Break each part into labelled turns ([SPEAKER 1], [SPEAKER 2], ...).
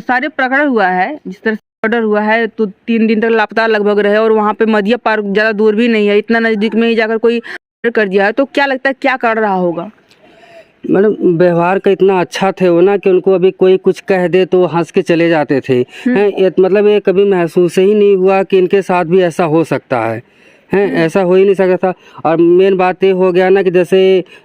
[SPEAKER 1] सारे प्रकरण हुआ है, जिस तरह से मर्डर हुआ है तो 3 दिन तक लापता लगभग रहे और वहाँ पे मदिया पार्क ज़्यादा दूर भी नहीं है, इतना नज़दीक में ही जाकर कोई मर्डर कर दिया है, तो क्या लगता है क्या कर रहा होगा?
[SPEAKER 2] मतलब व्यवहार का इतना अच्छा थे वो ना कि उनको अभी कोई कुछ कह दे तो हंस के चले जाते थे। मतलब ये कभी महसूस ही नहीं हुआ कि इनके साथ भी ऐसा हो सकता है। ऐसा हो ही नहीं सकता था। और मेन बात ये हो गया ना कि जैसे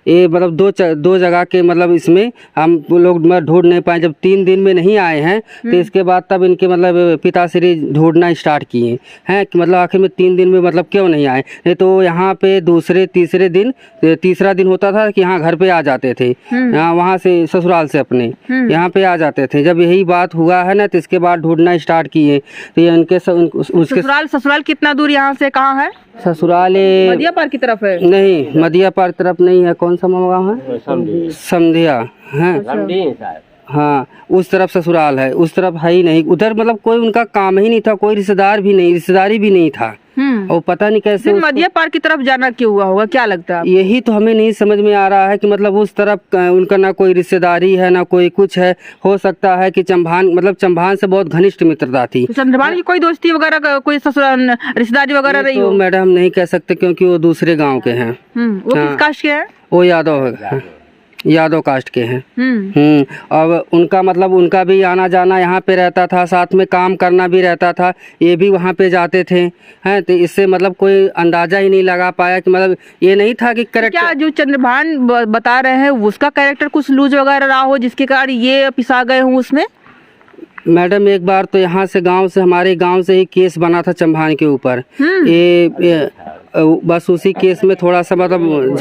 [SPEAKER 2] ये मतलब दो जगह के मतलब इसमें हम लोग ढूंढ नहीं पाए। जब 3 दिन में नहीं आए हैं तो इसके बाद तब इनके मतलब पिताश्री ढूंढना स्टार्ट किए हैं कि मतलब आखिर में 3 दिन में मतलब क्यों नहीं आए। नहीं तो यहाँ पे दूसरे तीसरे दिन तीसरा दिन होता था कि यहाँ घर पे आ जाते थे, यहाँ वहाँ से ससुराल से अपने यहाँ पे आ जाते थे। जब यही बात हुआ है ना तो इसके बाद ढूंढना स्टार्ट किए तो ये उनके उसके
[SPEAKER 1] ससुराल कितना दूर यहाँ से कहाँ है?
[SPEAKER 2] ससुराल
[SPEAKER 1] मदिया पार्क की तरफ है?
[SPEAKER 2] नहीं, मदिया पार्क तरफ नहीं है। कौन सा गाँव है? समधिया है। हाँ, उस तरफ ससुराल है, उस तरफ है ही नहीं। उधर मतलब कोई उनका काम ही नहीं था, कोई रिश्तेदार भी नहीं, रिश्तेदारी भी नहीं था। और पता नहीं कैसे
[SPEAKER 1] मदिया पार्क की तरफ जाना क्यों हुआ होगा, क्या लगता है?
[SPEAKER 2] यही तो हमें नहीं समझ में आ रहा है कि मतलब उस तरफ उनका ना कोई रिश्तेदारी है ना कोई कुछ है। हो सकता है कि चंभान से बहुत घनिष्ठ मित्रता थी।
[SPEAKER 1] चंद्रभान की कोई दोस्ती वगैरह, कोई ससुराल रिश्तेदारी वगैरह रही हो?
[SPEAKER 2] तो मैडम नहीं कह सकते क्योंकि वो दूसरे गाँव के हैं।
[SPEAKER 1] वो किस कास्ट के हैं?
[SPEAKER 2] वो यादव कास्ट के हैं। अब उनका मतलब उनका भी आना जाना यहाँ पे रहता था, साथ में काम करना भी रहता था, ये भी वहाँ पे जाते थे। हैं तो इससे मतलब कोई अंदाजा ही नहीं लगा पाया कि मतलब ये नहीं था कि करेक्टर।
[SPEAKER 1] क्या जो चंद्रभान बता रहे हैं उसका कैरेक्टर कुछ लूज वगैरह रहा हो जिसके कारण ये पिसा गए हूँ उसमें?
[SPEAKER 2] मैडम एक बार तो यहाँ से हमारे गांव से ही केस बना था चंभान के ऊपर। ये बस उसी केस में थोड़ा सा मतलब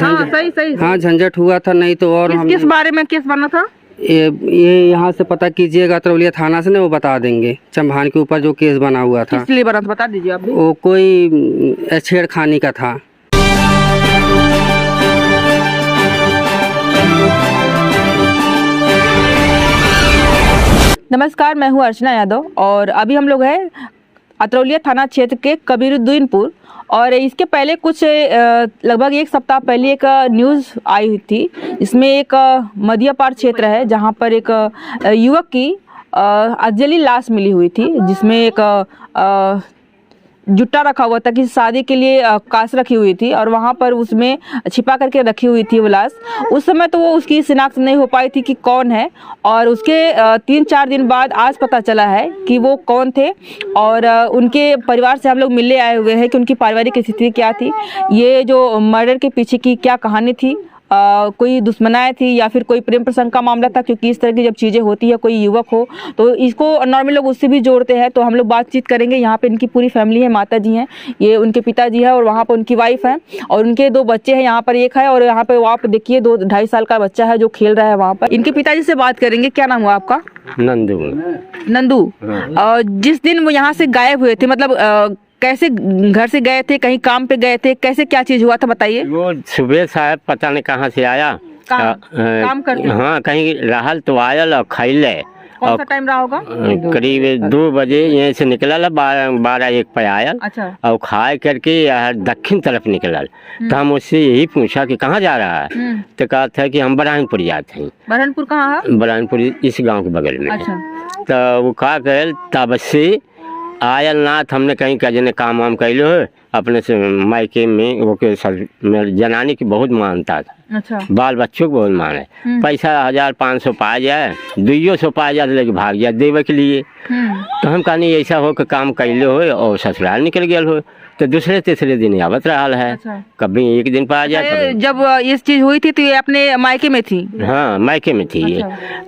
[SPEAKER 2] झंझट हुआ था। नहीं तो और
[SPEAKER 1] किस बारे में केस बना था?
[SPEAKER 2] ये यहाँ से पता कीजिएगा अतरौलिया थाना से ना, वो बता देंगे चंभान के ऊपर जो केस बना हुआ था।
[SPEAKER 1] किस लिए बना था बता दीजिए आप भी।
[SPEAKER 2] वो कोई छेड़खानी का था।
[SPEAKER 1] नमस्कार, मैं हूँ अर्चना यादव और अभी हम लोग हैं अतरौलिया थाना क्षेत्र के कबीरुद्दीनपुर। और इसके पहले कुछ लगभग 1 सप्ताह पहले एक न्यूज़ आई हुई थी। इसमें एक मदिया पार्क क्षेत्र है जहां पर एक युवक की अजली लाश मिली हुई थी, जिसमें एक जुट्टा रखा हुआ था कि शादी के लिए कांच रखी हुई थी और वहाँ पर उसमें छिपा करके रखी हुई थी वो लाश। उस समय तो वो उसकी शिनाख्त नहीं हो पाई थी कि कौन है, और उसके 3-4 दिन बाद आज पता चला है कि वो कौन थे। और उनके परिवार से हम लोग मिलने आए हुए हैं कि उनकी पारिवारिक स्थिति क्या थी, ये जो मर्डर के पीछे की क्या कहानी थी, कोई दुश्मनाई थी या फिर कोई प्रेम प्रसंग का मामला था। क्योंकि इस तरह की जब चीज़ें होती है, कोई युवक हो तो इसको नॉर्मल लोग उससे भी जोड़ते हैं। तो हम लोग बातचीत करेंगे। यहाँ पे इनकी पूरी फैमिली है, माता जी हैं, ये उनके पिताजी है और वहाँ पर उनकी वाइफ है और उनके 2 बच्चे हैं। यहाँ पर एक है और यहाँ पे आप देखिए 2-2.5 साल का बच्चा है जो खेल रहा है वहाँ पर। इनके पिताजी से बात करेंगे। क्या नाम हुआ आपका? नंदू। और जिस दिन वो यहाँ से गायब हुए थे, मतलब कैसे घर से गए थे, कहीं काम पे गए थे, कैसे क्या चीज हुआ था बताइए।
[SPEAKER 3] वो सुबह साहब पता नहीं कहाँ से आया,
[SPEAKER 1] काम करते?
[SPEAKER 3] हाँ, कहीं रहल तो आयल और खैले।
[SPEAKER 1] कौन सा टाइम रहा होगा?
[SPEAKER 3] करीब 2 बजे यहाँ से निकलल, 12-1 पे आयल।
[SPEAKER 1] अच्छा।
[SPEAKER 3] और खाए करके दक्षिण तरफ निकलल। तो हम उससे यही पूछा कि कहाँ जा रहा है, तो कहा था कि हम बरहानपुर जाते हैं।
[SPEAKER 1] बरहानपुर कहाँ है?
[SPEAKER 3] बरहानपुर इस गाँव के बगल में।
[SPEAKER 1] अच्छा।
[SPEAKER 3] तो वो कहा गए तब से आयल ना, हमने कहीं कजने काम वाम कैलो है अपने से मायके में। वो के जनानी की बहुत मानता था।
[SPEAKER 1] अच्छा।
[SPEAKER 3] बाल बच्चों को बहुत माने। पैसा 1500 पा जाए, 200 पा जाए लेके भाग जाए देवे के लिए। तो हम कहनी ऐसा हो कि काम कैले हो और ससुराल निकल गया हो। तो दूसरे तीसरे दिन आवत रहा है। अच्छा। कभी 1 दिन पा जाए।
[SPEAKER 1] जब ये चीज हुई थी तो ये अपने मायके में थी?
[SPEAKER 3] हाँ, मायके में थी। ये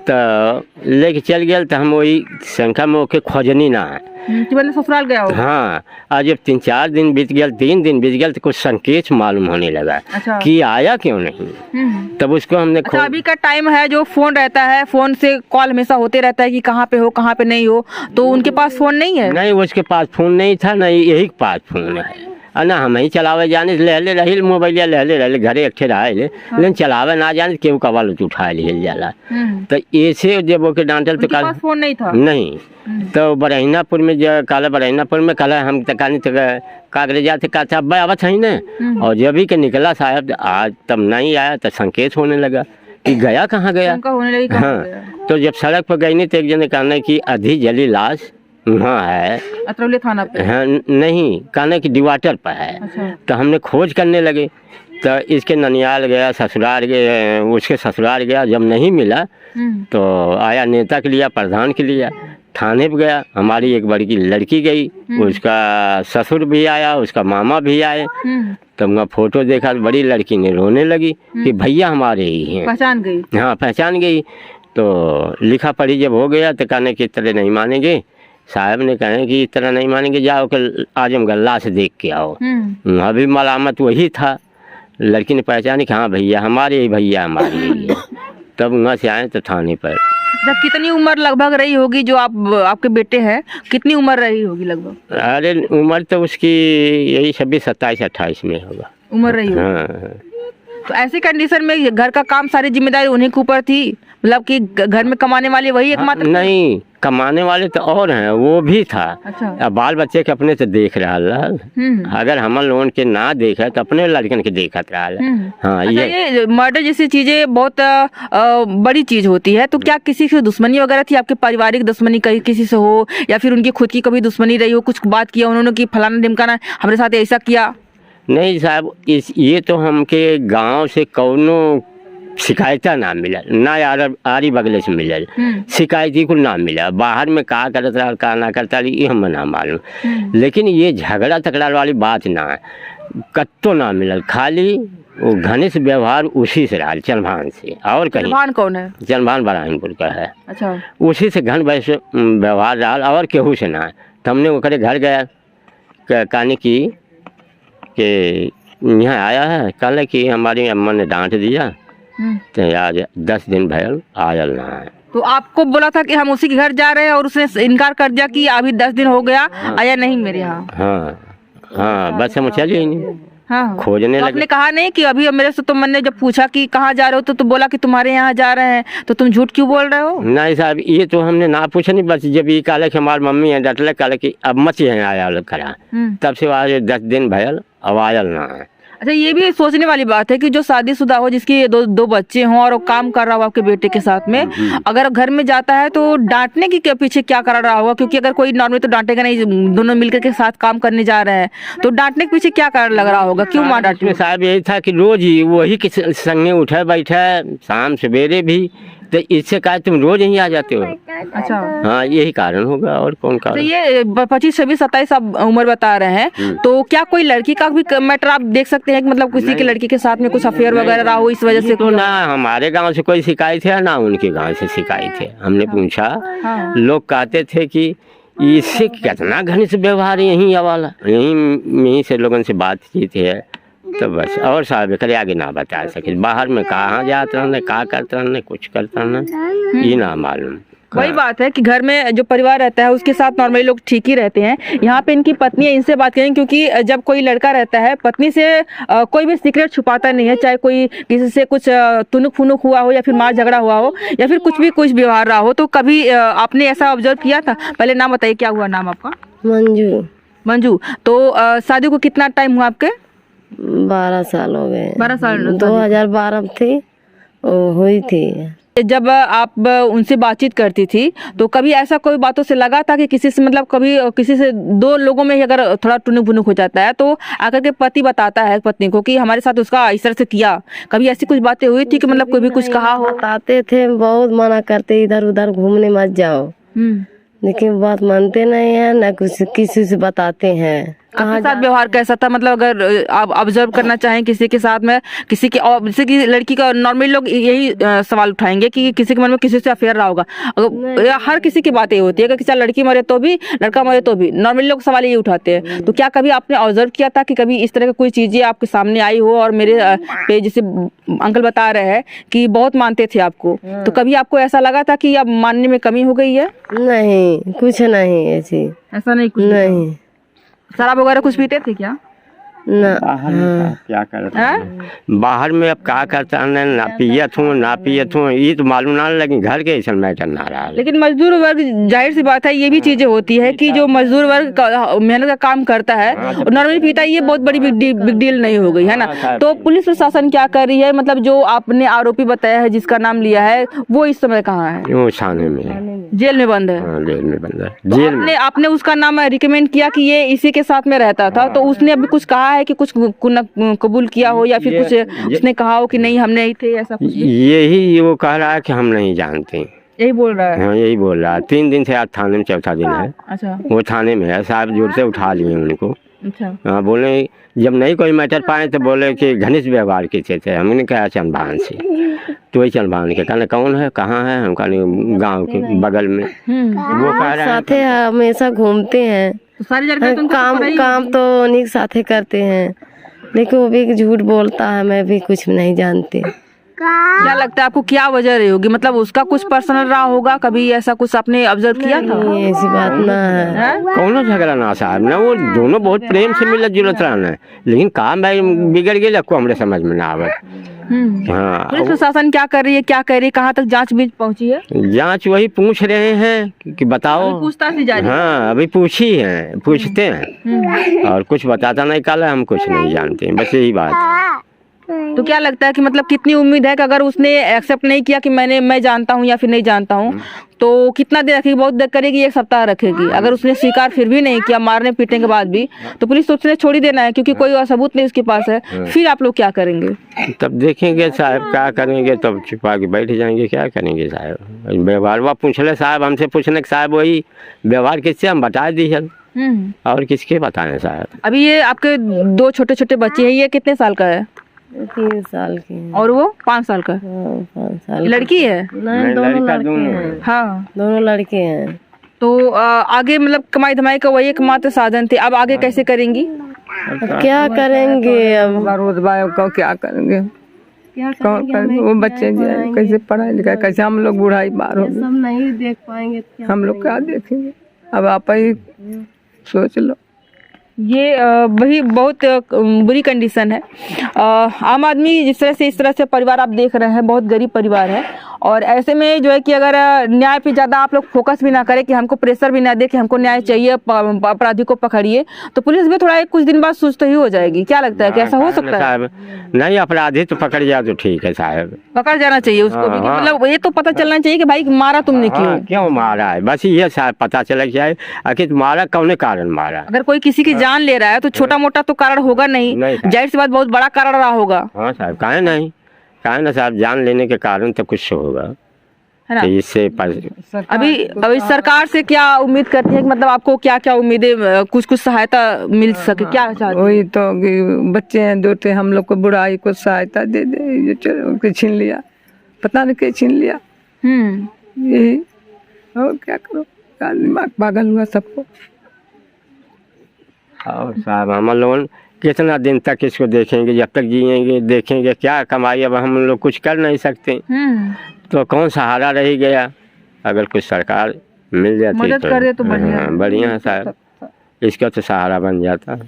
[SPEAKER 3] तो लेके चल गया। तो हम वही शंका में ओके खोजनी ना है
[SPEAKER 1] कि मैंने ससुराल गया हो।
[SPEAKER 3] हाँ, आज जब 3-4 दिन बीत गया, 3 दिन बीत गया तो कुछ संकेत मालूम होने लगा।
[SPEAKER 1] अच्छा।
[SPEAKER 3] कि आया क्यों नहीं। तब उसको हमने
[SPEAKER 1] अच्छा, अभी का टाइम है जो फोन रहता है, फोन से कॉल हमेशा होते रहता है कि कहाँ पे हो कहाँ पे नहीं हो, तो उनके पास फोन नहीं है?
[SPEAKER 3] नहीं, उसके पास फोन नहीं था, नहीं यही के पास फोन है। ना हम ही चलावे जाने ले रही मोबाइल ले घरे एक रहे लेकिन चलावे ना जाने केहू कवाल उठा ले जाला। तो ऐसे जब ओके डांटल तो
[SPEAKER 1] कल फोन नहीं था।
[SPEAKER 3] नहीं। तो बरहीनापुर में जो काला बरहीनापुर में कल हम तकानी कागरे जाते कहते अब आवत है ना। और जब भी के निकला साहब आज तब नहीं आया तो संकेत होने लगा कि गया कहाँ गया।
[SPEAKER 1] होने लगी।
[SPEAKER 3] हाँ, तो जब सड़क पर गई नहीं तो एक जने कहने की आधी जली लाश वहाँ है।
[SPEAKER 1] अतरौली थाना पे?
[SPEAKER 3] हाँ नहीं, कहने की डिवाटर पर है।
[SPEAKER 1] अच्छा।
[SPEAKER 3] तो हमने खोज करने लगे, तो इसके ननियाल गया, ससुराल गया, उसके ससुराल गया, जब नहीं मिला तो आया नेता के लिया, प्रधान के लिया, थाने पे गया। हमारी एक बड़ी लड़की गई, उसका ससुर भी आया, उसका मामा भी आए। तब मैं फोटो देखा तो बड़ी लड़की ने रोने लगी कि भैया हमारे ही हैं।
[SPEAKER 1] पहचान गई?
[SPEAKER 3] हाँ पहचान गई। तो लिखा पढ़ी जब हो गया तो कहने की तरह नहीं मानेंगे, साहब ने कहा कि इस तरह नहीं मानेंगे, जाओ कल आजमगढ़ लाश देख के आओ। वहाँ भी मलामत वही था। लड़की ने पहचानी कि हाँ भैया हमारे ही, भैया हमारे ही है। तब वहाँ से आए तो थाने पर।
[SPEAKER 1] जब कितनी उम्र लगभग रही होगी जो आपके बेटे हैं, कितनी उम्र रही होगी लगभग?
[SPEAKER 3] अरे उम्र तो उसकी यही 26, 27, 28 में होगा
[SPEAKER 1] उम्र रही होगी।
[SPEAKER 3] हाँ।
[SPEAKER 1] तो ऐसी कंडीशन में घर का काम सारी जिम्मेदारी उन्हीं के ऊपर थी, मतलब कि घर में कमाने वाले वही एकमात्र?
[SPEAKER 3] नहीं, कमाने वाले तो और हैं, वो भी था।
[SPEAKER 1] अच्छा।
[SPEAKER 3] अब बाल बच्चे के अपने से देख रहा है। अगर हम लोगों के ना देखे तो अपने लड़कन के देखत रहा है। हाँ।
[SPEAKER 1] अच्छा, ये मर्डर जैसी चीजें बहुत बड़ी चीज होती है, तो क्या किसी से दुश्मनी वगैरह थी, आपके पारिवारिक दुश्मनी कहीं किसी से हो, या फिर उनकी खुद की कभी दुश्मनी रही हो, कुछ बात किया उन्होंने कि फलाना ढिमकाना हमारे साथ ऐसा किया?
[SPEAKER 3] नहीं साहब, ये तो हमके गांव से कौनो शिकायत ना मिलल, ना यार आरी बगले से मिलल, शिकायत ही कुल ना मिला। बाहर में का करत रहा का ना करता रही ये हम ना मालूम, लेकिन ये झगड़ा तकड़ा वाली बात ना है, कत्तो ना मिलल। खाली वो घनिष्ठ व्यवहार उसी से रहा, चंद्रभान से। और कहीं
[SPEAKER 1] चंद्रभान कौन है?
[SPEAKER 3] चंद्रभान बराहिनपुर का है।
[SPEAKER 1] अच्छा।
[SPEAKER 3] उसी से घन व्यवहार रहा और केहू से ना। तो हमने ओकरे घर गया, कहने की कि यहाँ आया है, कहले कि हमारी अम्मा ने डांट दिया तो आज 10 दिन भयल आयल ना है।
[SPEAKER 1] तो आपको बोला था कि हम उसी के घर जा रहे हैं और उसने इनकार कर दिया कि अभी 10 दिन हो गया, आया नहीं मेरे यहाँ?
[SPEAKER 3] हाँ हाँ, बस हम चले ही नहीं।
[SPEAKER 1] हाँ।
[SPEAKER 3] खोजने
[SPEAKER 1] तो
[SPEAKER 3] लगे।
[SPEAKER 1] आपने कहा नहीं कि अभी मेरे से, तो मैंने जब पूछा कि कहाँ जा रहे हो तो बोला कि तुम्हारे यहाँ जा रहे हैं, तो तुम झूठ क्यों बोल रहे हो?
[SPEAKER 3] नहीं साहब, ये तो हमने ना पूछा नहीं, बस जब ये कहले कि हमारी मम्मी है डटले, कहले कि अब मत यहाँ आयल करा, तब से आज 10 दिन भयल अब आयल ना है।
[SPEAKER 1] अच्छा, ये भी सोचने वाली बात है कि जो शादीशुदा हो, जिसकी दो बच्चे हों और वो काम कर रहा हो आपके बेटे के साथ में, अगर घर में जाता है तो डांटने के पीछे क्या कर रहा होगा? क्योंकि अगर कोई नॉर्मली तो डांटेगा नहीं, दोनों मिलकर के साथ काम करने जा रहे हैं, तो डांटने के पीछे क्या कारण लग रहा होगा? क्यों माँ डांटे?
[SPEAKER 3] साहब यही था कि रोज ही वही के संगे उठे बैठे, शाम सवेरे भी, तो इससे कहा तुम रोज यहीं आ जाते हो।
[SPEAKER 1] अच्छा।
[SPEAKER 3] हाँ, यही कारण होगा, और कौन कारण?
[SPEAKER 1] तो ये 25, 26, 27 आप उम्र बता रहे हैं, तो क्या कोई लड़की का भी मैटर आप देख सकते हैं कि मतलब किसी की लड़की के साथ में कुछ अफेयर वगैरह रहा हो, इस वजह से?
[SPEAKER 3] तो ना हमारे गांव से कोई शिकायत है ना उनके गांव से शिकायत है। हमने पूछा, लोग कहते थे कि इससे कितना घनिष्ठ व्यवहार यहीं वाला, यहीं से लोगों से बातचीत है, तो बस। और साहब करे आगे ना बता सके, बाहर में कहाँ जाते रहने, कहाँ करते रहने, कुछ करते रहने, ये ना मालूम।
[SPEAKER 1] वही बात है कि घर में जो परिवार रहता है उसके साथ नॉर्मली लोग ठीक ही रहते हैं। यहाँ पे इनकी पत्नी है, इनसे बात करें, क्योंकि जब कोई लड़का रहता है पत्नी से कोई भी सीक्रेट छुपाता नहीं है, चाहे कोई किसी से कुछ तुनुक फुनुक हुआ हो, या फिर मार झगड़ा हुआ हो, या फिर कुछ व्यवहार रहा हो। तो कभी आपने ऐसा ऑब्जर्व किया था? पहले नाम बताइए, क्या हुआ नाम आपका?
[SPEAKER 4] मंजू।
[SPEAKER 1] मंजू। तो शादी को कितना टाइम हुआ आपके?
[SPEAKER 4] 12 साल हो गए।
[SPEAKER 1] 12 साल।
[SPEAKER 4] 2012 थी हुई थी।
[SPEAKER 1] जब आप उनसे बातचीत करती थी तो कभी ऐसा कोई बातों से लगा था कि किसी से, मतलब कभी किसी से, दो लोगों में ही अगर थोड़ा टुनुक भुनुक हो जाता है तो आकर के पति बताता है पत्नी को कि हमारे साथ उसका इस तरह से किया, कभी ऐसी कुछ बातें हुई थी कि मतलब कोई भी कुछ कहा हो?
[SPEAKER 4] बताते थे, बहुत मना करते, इधर उधर घूमने मत जाओ, लेकिन बात मानते नहीं है ना, कुछ किसी से बताते हैं।
[SPEAKER 1] आपके साथ व्यवहार कैसा था? मतलब अगर आप ऑब्जर्व करना चाहें किसी के साथ में, किसी के, और जैसे कि लड़की का नॉर्मली लोग यही सवाल उठाएंगे कि किसी के मन में किसी से अफेयर रहा होगा, हर किसी की बातें होती है, अगर किसी लड़की मरे तो भी, लड़का मरे तो भी, नॉर्मली लोग सवाल यही उठाते हैं। तो क्या कभी आपने ऑब्जर्व किया था कि कभी इस तरह की कोई चीजें आपके सामने आई हो? और मेरे पे जैसे अंकल बता रहे हैं कि बहुत मानते थे आपको, तो कभी आपको ऐसा लगा था कि अब मानने में कमी हो गई है?
[SPEAKER 4] नहीं, कुछ नहीं ऐसी।
[SPEAKER 1] ऐसा नहीं? कुछ
[SPEAKER 4] नहीं।
[SPEAKER 1] शराब वगैरह कुछ पीते थे क्या?
[SPEAKER 4] ना
[SPEAKER 3] बाहर में क्या करता
[SPEAKER 1] हाँ?
[SPEAKER 3] है? बाहर में अब क्या करता है, ना पियत हूँ ना पियत हूँ, ये तो मालूम ना लगे घर के ऐसा मैटर ना रहा।
[SPEAKER 1] लेकिन मजदूर वर्ग, जाहिर सी बात है, ये भी चीजें होती है कि जो मजदूर वर्ग मेहनत का काम करता है और नॉर्मली पीता है, ये बहुत बड़ी बिग डील नहीं हो गई है ना। तो पुलिस प्रशासन क्या कर रही है, मतलब जो आपने आरोपी बताया है जिसका नाम लिया है, वो इस समय कहाँ है?
[SPEAKER 3] वो थाने में है।
[SPEAKER 1] जेल में बंद है।
[SPEAKER 3] हाँ, जेल में बंद है।
[SPEAKER 1] तो
[SPEAKER 3] जेल में
[SPEAKER 1] आपने उसका नाम रिकमेंड किया कि ये इसी के साथ में रहता था, तो उसने अभी कुछ कहा है कि कुछ कबूल किया हो या फिर कुछ उसने कहा हो कि नहीं हम नहीं थे, ऐसा कुछ?
[SPEAKER 3] यही वो कह रहा है कि हम नहीं जानते।
[SPEAKER 1] यही बोल रहा है?
[SPEAKER 3] हाँ, यही बोल रहा है। 3 दिन से आज थाने में, चौथा दिन है।
[SPEAKER 1] अच्छा
[SPEAKER 3] वो थाने में है, साहब जोर से उठा लिए उनको।
[SPEAKER 1] अच्छा।
[SPEAKER 3] हाँ, बोले जब नहीं कोई मैटर पाए तो बोले कि घनिष्ठ व्यवहार के थे। हमने कहा चंदभान से, तो वही चंदभान के कहने कौन है, कहाँ है, हम कहने गाँव के बगल में। वो कह रहे हैं
[SPEAKER 4] साथे हमेशा घूमते हैं,
[SPEAKER 1] तो सारी जानकारी तुमको
[SPEAKER 4] काम
[SPEAKER 1] पता ही
[SPEAKER 4] काम तो उन्हीं के साथे करते हैं, लेकिन वो भी झूठ बोलता है, मैं भी कुछ नहीं जानती।
[SPEAKER 1] क्या लगता है आपको, क्या वजह रही होगी? मतलब उसका कुछ पर्सनल रहा होगा, कभी ऐसा कुछ आपने ऑब्जर्व किया था?
[SPEAKER 4] नहीं, ऐसी बात ना है।
[SPEAKER 1] हैं?
[SPEAKER 3] कौनो झगड़ा ना साहब ना, वो दोनों बहुत प्रेम से मिलत जुलत रहना, लेकिन काम भाई बिगड़ गया को हमरे समझ में ना आवत। हाँ,
[SPEAKER 1] पुलिस प्रशासन क्या कर रही है, क्या कर रही है, कहाँ तक जांच बीच पहुंची है?
[SPEAKER 3] जांच वही पूछ रहे हैं कि बताओ।
[SPEAKER 1] पूछताछ ही जारी है।
[SPEAKER 3] हाँ, अभी पूछी है, पूछते हैं और कुछ बताता नहीं काला, हम कुछ नहीं जानते, बस यही बात।
[SPEAKER 1] तो क्या लगता है कि मतलब कितनी उम्मीद है कि अगर उसने एक्सेप्ट नहीं किया कि मैं जानता हूँ या फिर नहीं जानता हूँ, तो कितना देर रखेगी? बहुत देर करेगी, 1 सप्ताह रखेगी। अगर उसने स्वीकार फिर भी नहीं किया, मारने पीटने के बाद भी, तो पुलिस तो उसने छोड़ ही देना है, क्योंकि कोई सबूत नहीं उसके पास है। फिर आप लोग क्या करेंगे?
[SPEAKER 3] तब देखेंगे साहब क्या करेंगे, तब छुपा के बैठ जाएंगे, क्या करेंगे साहब। व्यवहार पूछ ले साहब, हमसे पूछने के साहब वही व्यवहार किससे हम बता दी है, और किसके बताएं साहब।
[SPEAKER 1] अभी ये आपके 2 छोटे छोटे बच्चे हैं, ये कितने साल का है?
[SPEAKER 4] 3 साल की है।
[SPEAKER 1] और वो 5 साल का?
[SPEAKER 4] 5 साल
[SPEAKER 1] लड़की है?
[SPEAKER 4] नहीं, दोनों लड़के हैं।
[SPEAKER 1] हाँ,
[SPEAKER 4] दोनों लड़के हैं।
[SPEAKER 1] तो आगे मतलब कमाई धमाई का वही एकमात्र साधन थे, अब आगे कैसे करेंगी?
[SPEAKER 4] अब क्या करेंगे, अब
[SPEAKER 5] रोजगार को क्या करेंगे, कौन करेंगे? वो बच्चे जो है कैसे पढ़ाई लिखाई, कैसे हम लोग बुढ़ाई पार हो गए,
[SPEAKER 4] सब नहीं देख पाएंगे तो
[SPEAKER 5] हम लोग क्या देखेंगे? अब आप ही सोच लो।
[SPEAKER 1] ये वही बहुत बुरी कंडीशन है। आम आदमी जिस तरह से, इस तरह से परिवार आप देख रहे हैं, बहुत गरीब परिवार है, और ऐसे में जो है कि अगर न्याय पे ज़्यादा आप लोग फोकस भी ना करें, कि हमको प्रेशर भी ना दे कि हमको न्याय चाहिए, अपराधी को पकड़िए, तो पुलिस भी थोड़ा कुछ दिन बाद सुस्त ही हो जाएगी। क्या लगता है कि ऐसा हो सकता है?
[SPEAKER 3] साहब नहीं, अपराधी तो पकड़ जाए तो ठीक है साहब,
[SPEAKER 1] पकड़ जाना चाहिए उसको भी,
[SPEAKER 3] हाँ।
[SPEAKER 1] मतलब ये तो पता चलना चाहिए कि भाई मारा तुमने क्यों।
[SPEAKER 3] हाँ, क्यों मारा है, बस ये साहब पता चला जाए आखिर मारा कौन कारण मारा।
[SPEAKER 1] अगर कोई किसी की जान ले रहा है तो छोटा मोटा तो कारण होगा नहीं, जाहिर सी बात बहुत बड़ा कारण रहा होगा।
[SPEAKER 3] हाँ साहब, काहे नहीं, काहे ना साहब, जान लेने के कारण तो कुछ होगा,
[SPEAKER 1] है ना?
[SPEAKER 3] तो इससे
[SPEAKER 1] अभी सरकार से क्या उम्मीद करती है कि मतलब आपको क्या क्या उम्मीदें, कुछ कुछ सहायता मिल सके, क्या चाहते हैं?
[SPEAKER 5] वही तो कि बच्चे हैं 2 थे, हम लोग को बुढ़ाई को सहायता दे दे, ये चलो छीन लिया, पता नहीं क्या छीन लिया, यही। और क्या करो, क्या दिमाग पागल हुआ सबको।
[SPEAKER 3] और साहब हम लोग कितना दिन तक इसको देखेंगे, जब तक जिएंगे देखेंगे, क्या कमाई, अब हम लोग कुछ कर नहीं सकते, तो कौन सहारा रह गया। अगर कुछ सरकार मिल जाती
[SPEAKER 1] मदद कर दे तो बढ़िया।
[SPEAKER 3] हाँ, बढ़िया है साहब, इसका तो सहारा बन जाता।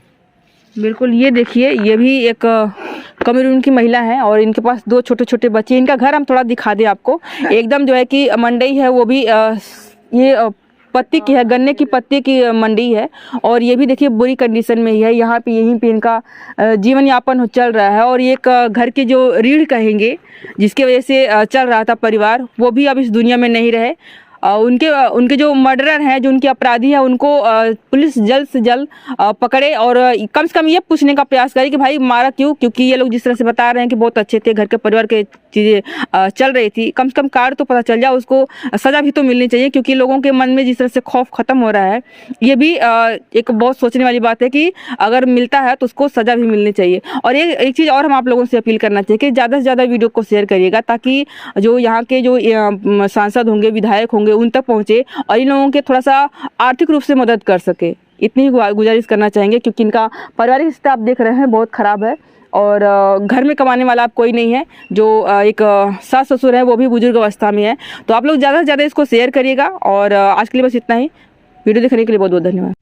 [SPEAKER 1] बिल्कुल। ये देखिए, ये भी एक कमरून की महिला है और इनके पास 2 छोटे छोटे बच्चे। इनका घर हम थोड़ा दिखा दें आपको, एकदम जो है कि मंडी है, वो भी ये पत्ती की है, गन्ने की पत्ती की मंडी है, और ये भी देखिए बुरी कंडीशन में ही है। यहाँ पे यहीं पे इनका जीवन यापन चल रहा है, और एक घर के जो रीढ़ कहेंगे, जिसके वजह से चल रहा था परिवार, वो भी अब इस दुनिया में नहीं रहे। उनके जो मर्डरर हैं, जो उनके अपराधी हैं, उनको पुलिस जल्द से जल्द पकड़े और कम से कम ये पूछने का प्रयास करे कि भाई मारा क्यों, क्योंकि ये लोग जिस तरह से बता रहे हैं कि बहुत अच्छे थे, घर के परिवार के चीज़ें चल रही थी, कम से कम कार्ड तो पता चल जाए, उसको सज़ा भी तो मिलनी चाहिए, क्योंकि लोगों के मन में जिस तरह से खौफ खत्म हो रहा है, ये भी एक बहुत सोचने वाली बात है कि अगर मिलता है तो उसको सज़ा भी मिलनी चाहिए। और एक चीज़ और हम आप लोगों से अपील करना चाहिए कि ज़्यादा से ज़्यादा वीडियो को शेयर करिएगा, ताकि जो यहाँ के जो सांसद होंगे, विधायक होंगे, उन तक पहुँचे और इन लोगों के थोड़ा सा आर्थिक रूप से मदद कर सके। इतनी ही गुजारिश करना चाहेंगे, क्योंकि इनका पारिवारिक स्थिति आप देख रहे हैं बहुत ख़राब है, और घर में कमाने वाला आप कोई नहीं है। जो एक सास ससुर है वो भी बुजुर्ग अवस्था में है। तो आप लोग ज़्यादा से ज़्यादा इसको शेयर करिएगा। और आज के लिए बस इतना ही। वीडियो देखने के लिए बहुत बहुत धन्यवाद।